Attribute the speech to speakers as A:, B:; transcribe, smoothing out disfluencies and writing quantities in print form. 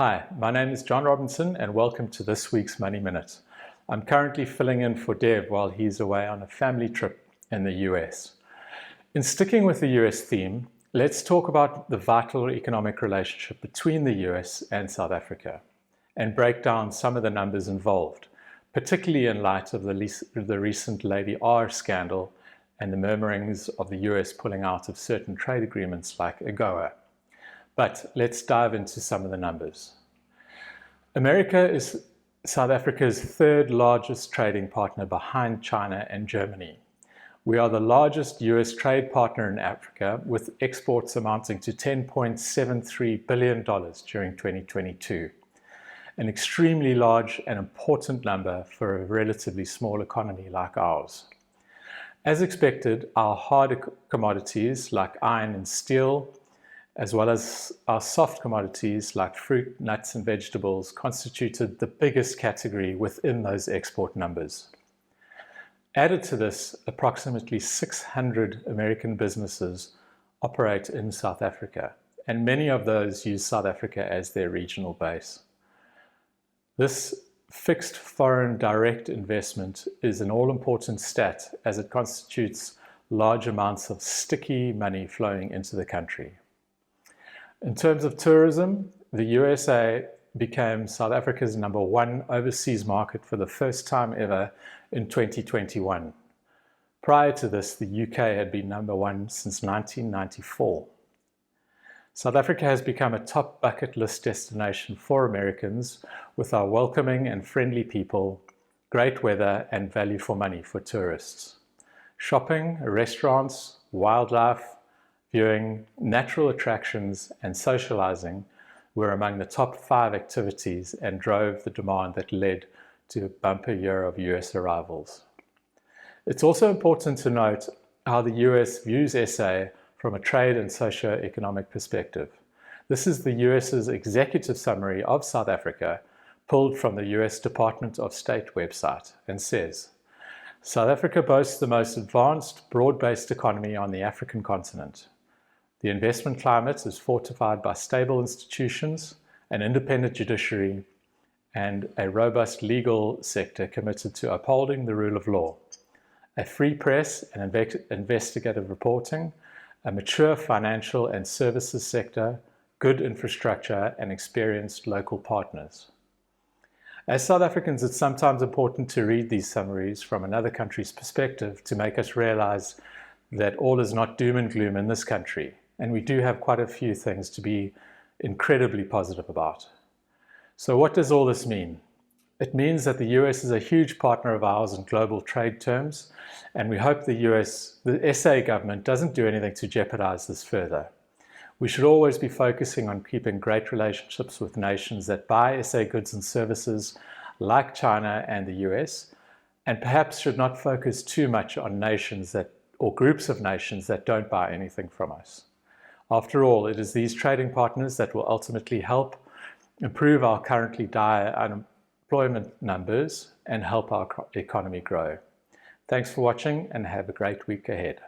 A: Hi, my name is John Robinson and welcome to this week's Money Minute. I'm currently filling in for Dev while he's away on a family trip in the US. In sticking with the US theme, let's talk about the vital economic relationship between the US and South Africa and break down some of the numbers involved, particularly in light of the recent Lady R scandal and the murmurings of the US pulling out of certain trade agreements like AGOA. But let's dive into some of the numbers. America is South Africa's third largest trading partner behind China and Germany. We are the largest US trade partner in Africa, with exports amounting to $10.73 billion during 2022. An extremely large and important number for a relatively small economy like ours. As expected, our hard commodities like iron and steel, as well as our soft commodities like fruit, nuts, and vegetables, constituted the biggest category within those export numbers. Added to this, approximately 600 American businesses operate in South Africa, and many of those use South Africa as their regional base. This fixed foreign direct investment is an all-important stat, as it constitutes large amounts of sticky money flowing into the country. In terms of tourism, the USA became South Africa's #1 overseas market for the first time ever in 2021. Prior to this, the UK had been #1 since 1994. South Africa has become a top bucket list destination for Americans, with our welcoming and friendly people, great weather, and value for money for tourists. Shopping, restaurants, wildlife, viewing, natural attractions, and socializing were among the top 5 activities and drove the demand that led to a bumper year of US arrivals. It's also important to note how the US views SA from a trade and socio-economic perspective. This is the US's executive summary of South Africa, pulled from the US Department of State website, and says, South Africa boasts the most advanced, broad-based economy on the African continent. The investment climate is fortified by stable institutions, an independent judiciary, and a robust legal sector committed to upholding the rule of law, a free press and investigative reporting, a mature financial and services sector, good infrastructure, and experienced local partners. As South Africans, it's sometimes important to read these summaries from another country's perspective to make us realize that all is not doom and gloom in this country, and we do have quite a few things to be incredibly positive about. So what does all this mean? It means that the US is a huge partner of ours in global trade terms, and we hope the SA government doesn't do anything to jeopardize this further. We should always be focusing on keeping great relationships with nations that buy SA goods and services like China and the US, and perhaps should not focus too much on nations or groups of nations that don't buy anything from us. After all, it is these trading partners that will ultimately help improve our currently dire unemployment numbers and help our economy grow. Thanks for watching and have a great week ahead.